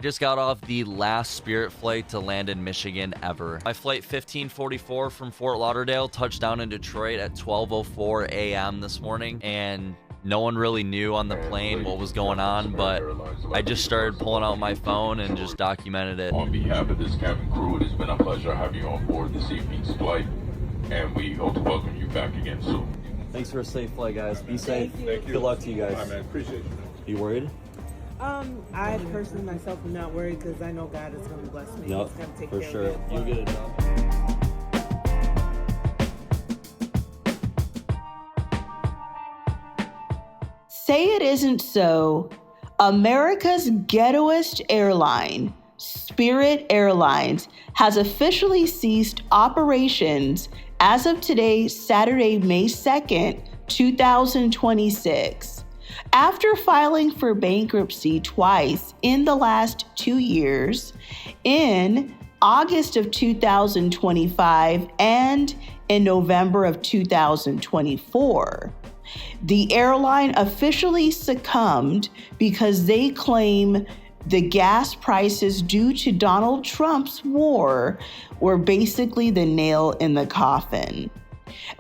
Just got off the last Spirit flight to land in Michigan ever. My flight 1544 from Fort Lauderdale touched down in Detroit at 12:04 a.m. this morning, and no one really knew on the plane what was going on, but I just started pulling out my phone and just documented it. On behalf of this cabin crew, it has been a pleasure having you on board this evening's flight, and we hope to welcome you back again soon. Thanks for a safe flight, guys. Be safe. Thank you. Good luck to you guys. All right, man. Appreciate you. You worried? I personally myself am not worried because I know God is going to bless me. Yep, He's going to take for care sure. of it. You'll get it done. Say it isn't so. America's ghettoest airline, Spirit Airlines, has officially ceased operations as of today, Saturday, May 2nd, 2026. After filing for bankruptcy twice in the last 2 years, in August of 2025 and in November of 2024, the airline officially succumbed because they claim the gas prices due to Donald Trump's war were basically the nail in the coffin.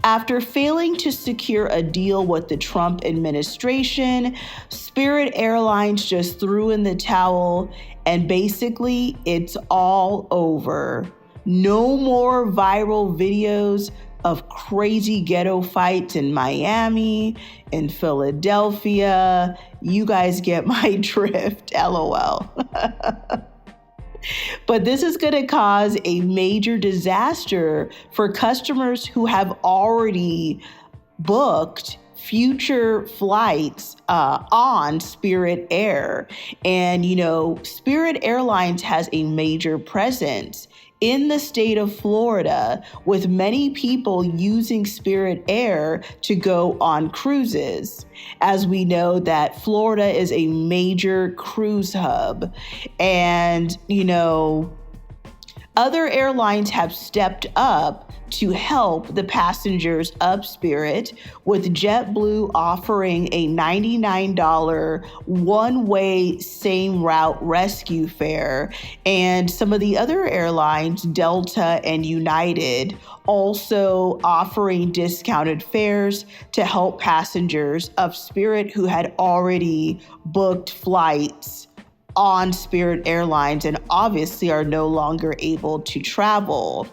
After failing to secure a deal with the Trump administration, Spirit Airlines just threw in the towel, and basically it's all over. No more viral videos of crazy ghetto fights in Miami, in Philadelphia. You guys get my drift, LOL. But this is going to cause a major disaster for customers who have already booked future flights on Spirit Air. And, you know, Spirit Airlines has a major presence in the state of Florida, with many people using Spirit Air to go on cruises. As we know that Florida is a major cruise hub, and, you know, other airlines have stepped up to help the passengers of Spirit, with JetBlue offering a $99 one-way same route rescue fare. And some of the other airlines, Delta and United, also offering discounted fares to help passengers of Spirit who had already booked flights on Spirit Airlines and obviously are no longer able to travel.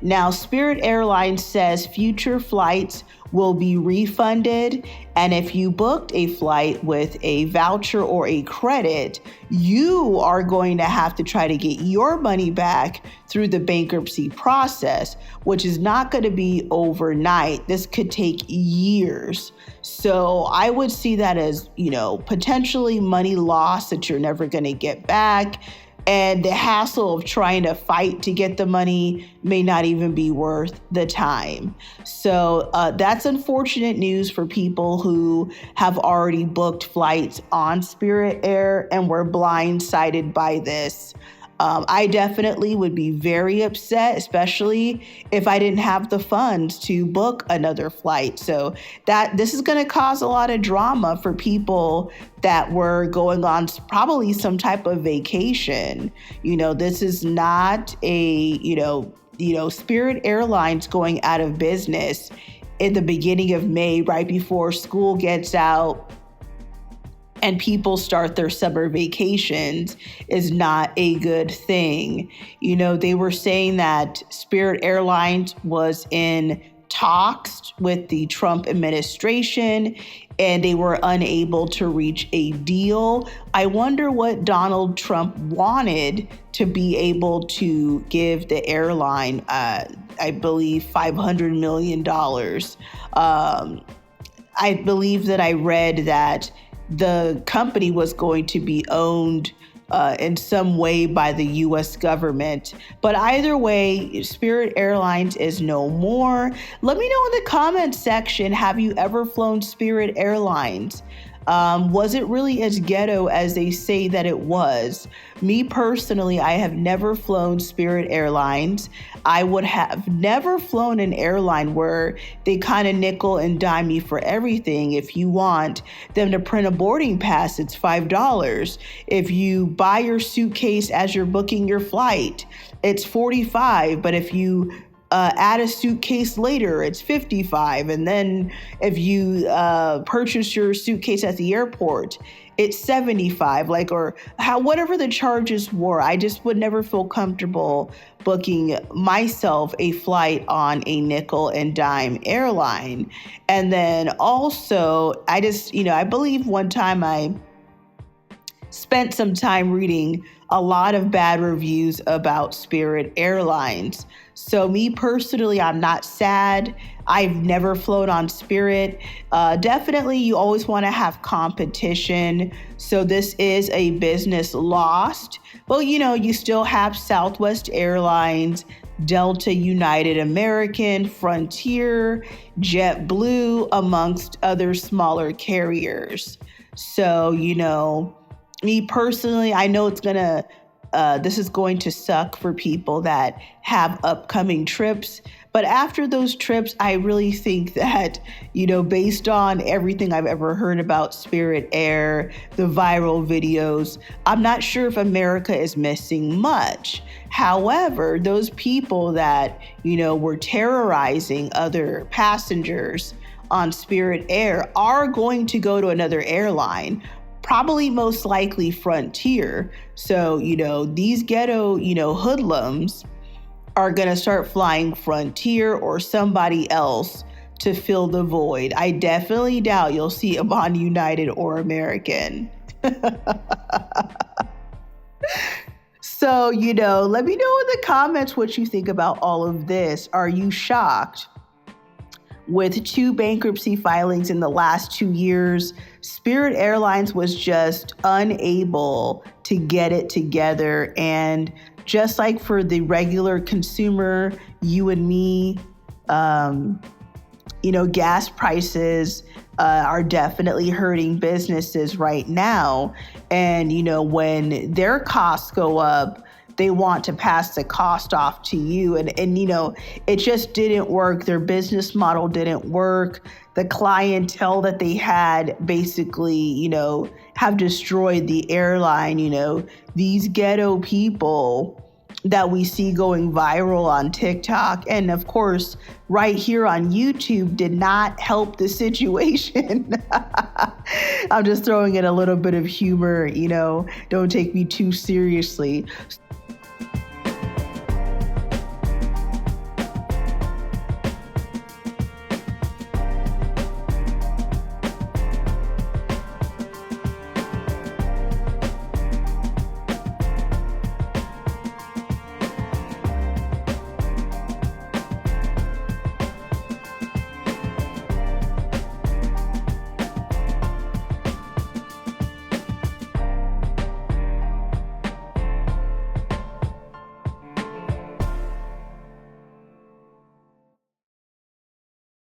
Now, Spirit Airlines says future flights will be refunded, and if you booked a flight with a voucher or a credit, you are going to have to try to get your money back through the bankruptcy process, which is not going to be overnight. This could take years. So I would see that as, you know, potentially money lost that you're never going to get back. And the hassle of trying to fight to get the money may not even be worth the time. So that's unfortunate news for people who have already booked flights on Spirit Air and were blindsided by this. I definitely would be very upset, especially if I didn't have the funds to book another flight. So this is going to cause a lot of drama for people that were going on probably some type of vacation. You know, this is not a, Spirit Airlines going out of business in the beginning of May, right before school gets out and people start their summer vacations, is not a good thing. You know, they were saying that Spirit Airlines was in talks with the Trump administration and they were unable to reach a deal. I wonder what Donald Trump wanted to be able to give the airline, I believe $500 million. I believe that I read that the company was going to be owned in some way by the U.S. government. But either way, Spirit Airlines is no more. Let me know in the comments section, have you ever flown Spirit Airlines? wasn't really as ghetto as they say that it was. Me personally, I have never flown Spirit Airlines. I would have never flown an airline where they kind of nickel and dime me for everything. If you want them to print a boarding pass, it's $5. If you buy your suitcase as you're booking your flight, it's $45. But if you add a suitcase later, it's $55. And then if you purchase your suitcase at the airport, it's $75. Whatever the charges were, I just would never feel comfortable booking myself a flight on a nickel and dime airline. And then also, I believe one time I spent some time reading a lot of bad reviews about Spirit Airlines. So me personally, I'm not sad. I've never flown on Spirit. Definitely, you always want to have competition. So this is a business lost. Well, you still have Southwest Airlines, Delta, United American, Frontier, JetBlue, amongst other smaller carriers. So, me personally, I know this is going to suck for people that have upcoming trips. But after those trips, I really think that, based on everything I've ever heard about Spirit Air, the viral videos, I'm not sure if America is missing much. However, those people that, were terrorizing other passengers on Spirit Air are going to go to another airline, probably most likely Frontier. So, these ghetto, hoodlums are going to start flying Frontier or somebody else to fill the void. I definitely doubt you'll see them on United or American. So, let me know in the comments what you think about all of this. Are you shocked? With 2 bankruptcy filings in the last 2 years, Spirit Airlines was just unable to get it together. And just like for the regular consumer, you and me, gas prices are definitely hurting businesses right now. And, when their costs go up, they want to pass the cost off to you. And it just didn't work. Their business model didn't work. The clientele that they had basically, have destroyed the airline. These ghetto people that we see going viral on TikTok and of course right here on YouTube did not help the situation. I'm just throwing in a little bit of humor, don't take me too seriously.